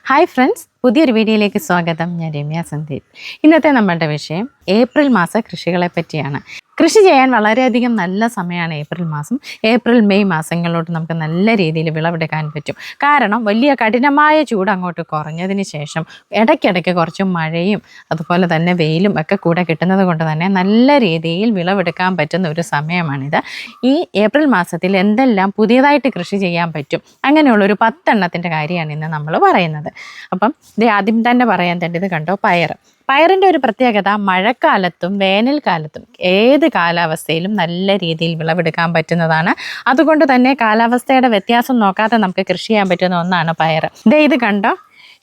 Hi friends, പുതിയൊരു വീഡിയോയിലേക്ക് സ്വാഗതം. ഞാൻ രമ്യ സന്ദീപ്. ഇന്നത്തെ നമ്മളുടെ വിഷയം ഏപ്രിൽ മാസ കൃഷികളെ പറ്റിയാണ്. കൃഷി ചെയ്യാൻ വളരെയധികം നല്ല സമയമാണ് ഏപ്രിൽ മാസം. ഏപ്രിൽ മെയ് മാസങ്ങളിലോട്ട് നമുക്ക് നല്ല രീതിയിൽ വിളവെടുക്കാൻ പറ്റും. കാരണം വലിയ കഠിനമായ ചൂട് അങ്ങോട്ട് കുറഞ്ഞതിന് ശേഷം ഇടയ്ക്കിടയ്ക്ക് കുറച്ച് മഴയും അതുപോലെ തന്നെ വെയിലും ഒക്കെ കൂടെ കിട്ടുന്നത് കൊണ്ട് തന്നെ നല്ല രീതിയിൽ വിളവെടുക്കാൻ പറ്റുന്ന ഒരു സമയമാണിത്. ഈ ഏപ്രിൽ മാസത്തിൽ എന്തെല്ലാം പുതിയതായിട്ട് കൃഷി ചെയ്യാൻ പറ്റും, അങ്ങനെയുള്ളൊരു 10 എണ്ണത്തിൻ്റെ കാര്യമാണ് ഇന്ന് നമ്മൾ പറയുന്നത്. അപ്പം ഇത് ആദ്യം തന്നെ പറയാൻ തേണ്ടത് കണ്ടോ, പയറിൻ്റെ ഒരു പ്രത്യേകത മഴക്കാലത്തും വേനൽക്കാലത്തും ഏത് കാലാവസ്ഥയിലും നല്ല രീതിയിൽ വിളവെടുക്കാൻ പറ്റുന്നതാണ്. അതുകൊണ്ട് തന്നെ കാലാവസ്ഥയുടെ വ്യത്യാസം നോക്കാതെ നമുക്ക് കൃഷി ചെയ്യാൻ പറ്റുന്ന ഒന്നാണ് പയർ. ഇത് കണ്ടോ,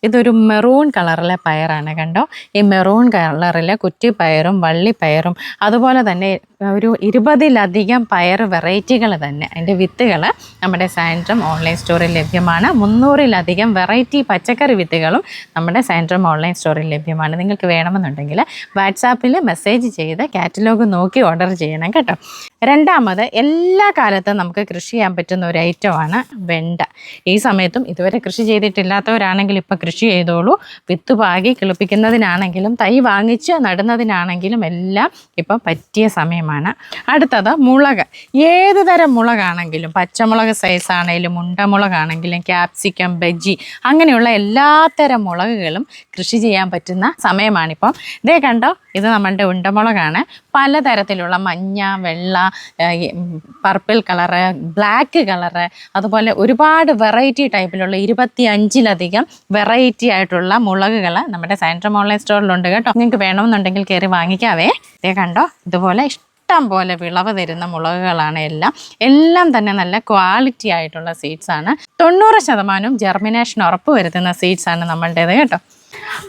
ഇതൊരു മെറൂൺ കളറിലെ പയറാണ്. കണ്ടോ, ഈ മെറൂൺ കളറിലെ കുറ്റിപ്പയറും വള്ളിപ്പയറും അതുപോലെ തന്നെ ഒരു 20-ലധികം പയർ വെറൈറ്റികൾ തന്നെ, അതിൻ്റെ വിത്തുകൾ നമ്മുടെ സാൻഡ്രം ഓൺലൈൻ സ്റ്റോറിൽ ലഭ്യമാണ്. 300-ലധികം വെറൈറ്റി പച്ചക്കറി വിത്തുകളും നമ്മുടെ സാൻഡ്രം ഓൺലൈൻ സ്റ്റോറിൽ ലഭ്യമാണ്. നിങ്ങൾക്ക് വേണമെന്നുണ്ടെങ്കിൽ വാട്സാപ്പിൽ മെസ്സേജ് ചെയ്ത് കാറ്റലോഗ് നോക്കി ഓർഡർ ചെയ്യണം കേട്ടോ. രണ്ടാമത്, എല്ലാ കാലത്തും നമുക്ക് കൃഷി ചെയ്യാൻ പറ്റുന്ന ഒരു ഐറ്റമാണ് വെണ്ട. ഈ സമയത്തും ഇതുവരെ കൃഷി ചെയ്തിട്ടില്ലാത്തവരാണെങ്കിൽ ഇപ്പോൾ കൃഷി ചെയ്തോളൂ. വിത്ത് പാകി കിളിപ്പിക്കുന്നതിനാണെങ്കിലും തൈ വാങ്ങിച്ച് നടുന്നതിനാണെങ്കിലും എല്ലാം ഇപ്പം പറ്റിയ സമയമാണ്. അടുത്തത് മുളക്. ഏത് തരം മുളകാണെങ്കിലും, പച്ചമുളക് സൈസാണെങ്കിലും ഉണ്ടമുളകാണെങ്കിലും ക്യാപ്സിക്കം, ബജ്ജി, അങ്ങനെയുള്ള എല്ലാത്തരം മുളകുകളും കൃഷി ചെയ്യാൻ പറ്റുന്ന സമയമാണിപ്പം. ഇതേ കണ്ടോ, ഇത് നമ്മളുടെ ഉണ്ടമുളകാണ്. പലതരത്തിലുള്ള മഞ്ഞ, വെള്ള, പർപ്പിൾ കളറ്, ബ്ലാക്ക് കളറ്, അതുപോലെ ഒരുപാട് വെറൈറ്റി ടൈപ്പിലുള്ള 25-ലധികം വെറൈറ്റി ആയിട്ടുള്ള മുളകുകൾ നമ്മുടെ സാൻഡ്രം ഓൺലൈൻ സ്റ്റോറിലുണ്ട് കേട്ടോ. നിങ്ങൾക്ക് വേണമെന്നുണ്ടെങ്കിൽ കയറി വാങ്ങിക്കാവേ. ഇതേ കണ്ടോ, ഇതുപോലെ ഇഷ്ടം പോലെ വിളവ് തരുന്ന മുളകുകളാണ് എല്ലാം തന്നെ നല്ല ക്വാളിറ്റി ആയിട്ടുള്ള സീഡ്സാണ്. 90% ജെർമിനേഷൻ ഉറപ്പ് വരുത്തുന്ന സീഡ്സാണ് നമ്മളുടേത് കേട്ടോ.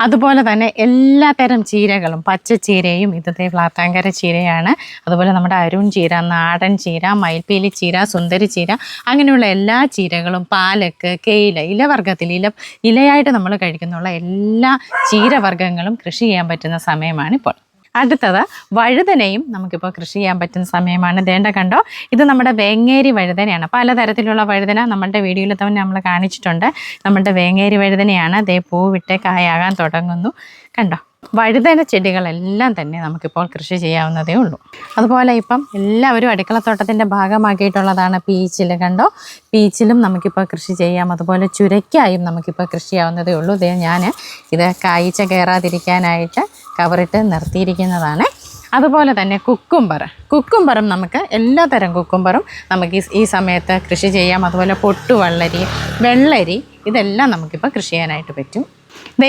അതുപോലെ തന്നെ എല്ലാത്തരം ചീരകളും, പച്ചച്ചീരയും, ഇതേ വ്ലാത്താങ്കര ചീരയാണ്, അതുപോലെ നമ്മുടെ അരുൺ ചീര, നാടൻ ചീര, മയിൽപ്പീലി ചീര, സുന്ദരി ചീര, അങ്ങനെയുള്ള എല്ലാ ചീരകളും, പാലക്ക്, കേയില, ഇലവർഗ്ഗത്തിൽ ഇലയായിട്ട് നമ്മൾ കഴിക്കുന്നുള്ള എല്ലാ ചീരവർഗ്ഗങ്ങളും കൃഷി ചെയ്യാൻ പറ്റുന്ന സമയമാണിപ്പോൾ. അടുത്തത് വഴുതനയും നമുക്കിപ്പോൾ കൃഷി ചെയ്യാൻ പറ്റുന്ന സമയമാണ്. ദേണ്ട കണ്ടോ, ഇത് നമ്മുടെ വേങ്ങേരി വഴുതനയാണ്. പലതരത്തിലുള്ള വഴുതന നമ്മളുടെ വീഡിയോയിൽ തന്നെ നമ്മൾ കാണിച്ചിട്ടുണ്ട്. നമ്മുടെ വേങ്ങേരി വഴുതനയാണ്. ദേ പൂവിട്ട് കായാകാൻ തുടങ്ങുന്നു. കണ്ടോ, വഴുതന ചെടികളെല്ലാം തന്നെ നമുക്കിപ്പോൾ കൃഷി ചെയ്യാവുന്നതേ ഉള്ളൂ. അതുപോലെ ഇപ്പം എല്ലാവരും അടുക്കളത്തോട്ടത്തിൻ്റെ ഭാഗമാക്കിയിട്ടുള്ളതാണ് പീച്ചിൽ. കണ്ടോ, പീച്ചിലും നമുക്കിപ്പോൾ കൃഷി ചെയ്യാം. അതുപോലെ ചുരയ്ക്കായും നമുക്കിപ്പോൾ കൃഷി ചെയ്യാവുന്നതേ ഉള്ളൂ. ഞാൻ ഇത് കായ്ച്ച കയറാതിരിക്കാനായിട്ട് കവറിട്ട് നിർത്തിയിരിക്കുന്നതാണ്. അതുപോലെ തന്നെ കുക്കുംബറും നമുക്ക് എല്ലാത്തരം കുക്കുംബറും നമുക്ക് ഈ സമയത്ത് കൃഷി ചെയ്യാം. അതുപോലെ പൊട്ടുവള്ളരി, വെള്ളരി, ഇതെല്ലാം നമുക്കിപ്പോൾ കൃഷി ചെയ്യാനായിട്ട് പറ്റും.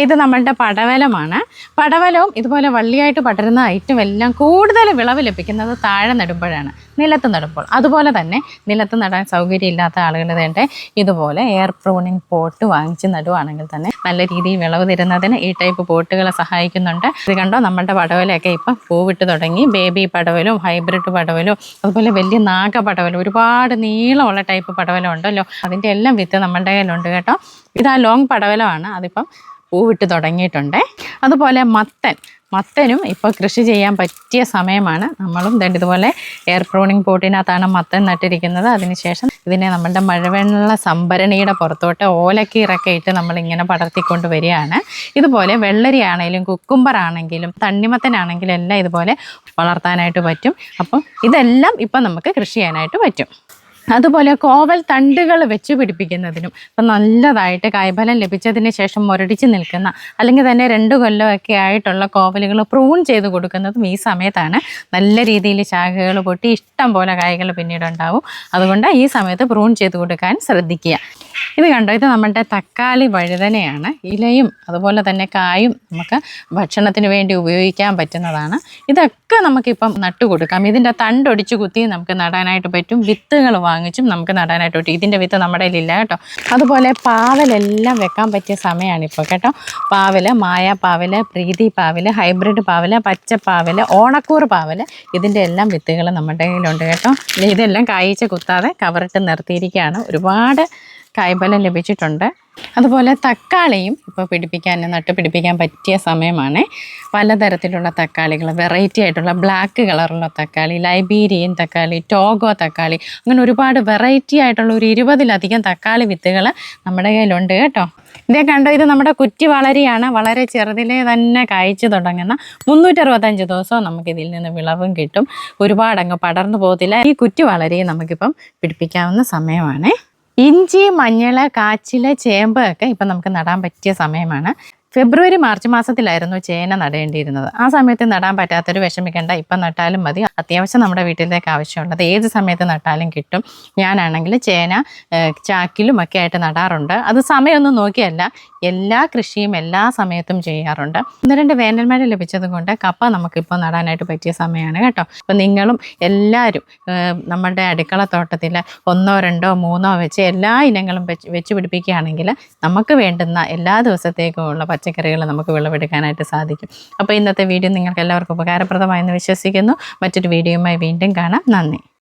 ഇത് നമ്മളുടെ പടവലമാണ്. പടവലവും ഇതുപോലെ വള്ളിയായിട്ട് പടരുന്ന ഐറ്റം എല്ലാം കൂടുതൽ വിളവ് ലഭിക്കുന്നത് താഴെ നടുമ്പോഴാണ്, നിലത്ത് നടുമ്പോൾ. അതുപോലെ തന്നെ നിലത്ത് നടാൻ സൗകര്യം ഇല്ലാത്ത ആളുകൾ വേണ്ട ഇതുപോലെ എയർ പ്രൂണിങ് പോട്ട് വാങ്ങിച്ച് നടുവാണെങ്കിൽ തന്നെ നല്ല രീതിയിൽ വിളവ് തരുന്നതിന് ഈ ടൈപ്പ് പോട്ടുകൾ സഹായിക്കുന്നുണ്ട്. ഇത് കണ്ടോ, നമ്മളുടെ പടവലൊക്കെ ഇപ്പം പൂവിട്ട് തുടങ്ങി. ബേബി പടവലും ഹൈബ്രിഡ് പടവലും അതുപോലെ വലിയ നാഗ പടവലും, ഒരുപാട് നീളമുള്ള ടൈപ്പ് പടവലം ഉണ്ടല്ലോ, അതിൻ്റെ എല്ലാം വിത്ത് നമ്മളുടെ കയ്യിലുണ്ട് കേട്ടോ. ഇത് ആ ലോങ് പടവലമാണ്, അതിപ്പം പൂവിട്ട് തുടങ്ങിയിട്ടുണ്ട്. അതുപോലെ മത്തനും ഇപ്പോൾ കൃഷി ചെയ്യാൻ പറ്റിയ സമയമാണ്. നമ്മളും ഇതുപോലെ എയർ പ്രൂണിങ് പോട്ടിനകത്താണ് മത്തൻ നട്ടിരിക്കുന്നത്. അതിനുശേഷം ഇതിനെ നമ്മളുടെ മഴവെള്ള സംഭരണിയുടെ പുറത്തോട്ട് ഓലക്കീറൊക്കെ ഇട്ട് നമ്മളിങ്ങനെ പടർത്തിക്കൊണ്ട് വരികയാണ്. ഇതുപോലെ വെള്ളരി ആണെങ്കിലും കുക്കുംബർ ആണെങ്കിലും തണ്ണിമത്തനാണെങ്കിലും എല്ലാം ഇതുപോലെ വളർത്താനായിട്ട് പറ്റും. അപ്പം ഇതെല്ലാം ഇപ്പം നമുക്ക് കൃഷി ചെയ്യാനായിട്ട് പറ്റും. അതുപോലെ കോവൽ തണ്ടുകൾ വെച്ച് പിടിപ്പിക്കുന്നതിനും ഇപ്പം നല്ലതായിട്ട് കായ്ഫലം ലഭിച്ചതിന് ശേഷം മുരടിച്ച് നിൽക്കുന്ന, അല്ലെങ്കിൽ തന്നെ 2 കൊല്ലമൊക്കെ ആയിട്ടുള്ള കോവലുകൾ പ്രൂൺ ചെയ്ത് കൊടുക്കുന്നതും ഈ സമയത്താണ്. നല്ല രീതിയിൽ ശാഖകൾ പൊട്ടി ഇഷ്ടം പോലെ കായ്കൾ പിന്നീട് ഉണ്ടാവും. അതുകൊണ്ട് ഈ സമയത്ത് പ്രൂൺ ചെയ്ത് കൊടുക്കാൻ ശ്രദ്ധിക്കുക. ഇത് കണ്ടോ, ഇത് നമ്മളുടെ തക്കാളി വഴുതനയാണ്. ഇലയും അതുപോലെ തന്നെ കായും നമുക്ക് ഭക്ഷണത്തിന് വേണ്ടി ഉപയോഗിക്കാൻ പറ്റുന്നതാണ്. ഇതൊക്കെ നമുക്കിപ്പം നട്ടു കൊടുക്കാം. ഇതിൻ്റെ തണ്ടൊടിച്ച് കുത്തി നമുക്ക് നടാനായിട്ട് പറ്റും. വിത്തുകൾ വാങ്ങിച്ചും നമുക്ക് നടാനായിട്ട് പറ്റും. ഇതിൻ്റെ വിത്ത് നമ്മുടെ കയ്യിലില്ല കേട്ടോ. അതുപോലെ പാവലെല്ലാം വെക്കാൻ പറ്റിയ സമയമാണിപ്പോൾ കേട്ടോ. പാവൽ, മായാപ്പാവൽ, പ്രീതി പാവൽ, ഹൈബ്രിഡ് പാവൽ, പച്ചപ്പാവൽ, ഓണക്കൂർ പാവൽ, ഇതിൻ്റെ എല്ലാം വിത്തുകൾ നമ്മുടെ കയ്യിലുണ്ട് കേട്ടോ. ഇതെല്ലാം കായ്ച്ച് കുത്താതെ കവറിട്ട് നിർത്തിയിരിക്കുകയാണ്. ഒരുപാട് കായ്ഫലം ലഭിച്ചിട്ടുണ്ട്. അതുപോലെ തക്കാളിയും ഇപ്പോൾ നട്ടുപിടിപ്പിക്കാൻ പറ്റിയ സമയമാണ്. പലതരത്തിലുള്ള തക്കാളികൾ, വെറൈറ്റി ആയിട്ടുള്ള ബ്ലാക്ക് കളറുള്ള തക്കാളി, ലൈബീരിയൻ തക്കാളി, ടോഗോ തക്കാളി, അങ്ങനെ ഒരുപാട് വെറൈറ്റി ആയിട്ടുള്ള ഒരു 20-ലധികം തക്കാളി വിത്തുകൾ നമ്മുടെ കയ്യിലുണ്ട് കേട്ടോ. ഇതേ കണ്ടോ, ഇത് നമ്മുടെ കുറ്റി വളരിയാണ്. വളരെ ചെറുതിലേ തന്നെ കായ്ച്ചു തുടങ്ങുന്ന 365 ദിവസവും നമുക്ക് ഇതിൽ നിന്ന് വിളവും കിട്ടും. ഒരുപാടങ്ങ് പടർന്നു പോകത്തില്ല. ഈ കുറ്റി വളരിയെ നമുക്കിപ്പം പിടിപ്പിക്കാവുന്ന സമയമാണ്. ഇഞ്ചി, മഞ്ഞൾ, കാച്ചിൽ, ചേമ്പ് ഒക്കെ ഇപ്പം നമുക്ക് നടാൻ പറ്റിയ സമയമാണ്. ഫെബ്രുവരി മാർച്ച് മാസത്തിലായിരുന്നു ചേന നടേണ്ടിയിരുന്നത്. ആ സമയത്ത് നടാൻ പറ്റാത്തൊരു വിഷമിക്കേണ്ട, ഇപ്പം നട്ടാലും മതി. അത്യാവശ്യം നമ്മുടെ വീട്ടിലേക്ക് ആവശ്യമുള്ളത് ഏത് സമയത്ത് നട്ടാലും കിട്ടും. ഞാനാണെങ്കിൽ ചേന ചാക്കിലും ഒക്കെ ആയിട്ട് നടാറുണ്ട്. അത് സമയമൊന്നും നോക്കിയല്ല, എല്ലാ കൃഷിയും എല്ലാ സമയത്തും ചെയ്യാറുണ്ട്. 1-2 വേനൽ മഴ ലഭിച്ചത് കൊണ്ട് കപ്പ നമുക്കിപ്പോൾ നടാനായിട്ട് പറ്റിയ സമയമാണ് കേട്ടോ. അപ്പം നിങ്ങളും എല്ലാവരും നമ്മുടെ അടുക്കളത്തോട്ടത്തിൽ 1, 2, 3 വെച്ച് എല്ലാ ഇനങ്ങളും വെച്ച് പിടിപ്പിക്കുകയാണെങ്കിൽ നമുക്ക് വേണ്ടുന്ന എല്ലാ ദിവസത്തേക്കുമുള്ള പച്ചക്കറികൾ നമുക്ക് വിളവെടുക്കാനായിട്ട് സാധിക്കും. അപ്പോൾ ഇന്നത്തെ വീഡിയോ നിങ്ങൾക്ക് എല്ലാവർക്കും ഉപകാരപ്രദമായെന്ന് വിശ്വസിക്കുന്നു. മറ്റൊരു വീഡിയോയുമായി വീണ്ടും കാണാം. നന്ദി.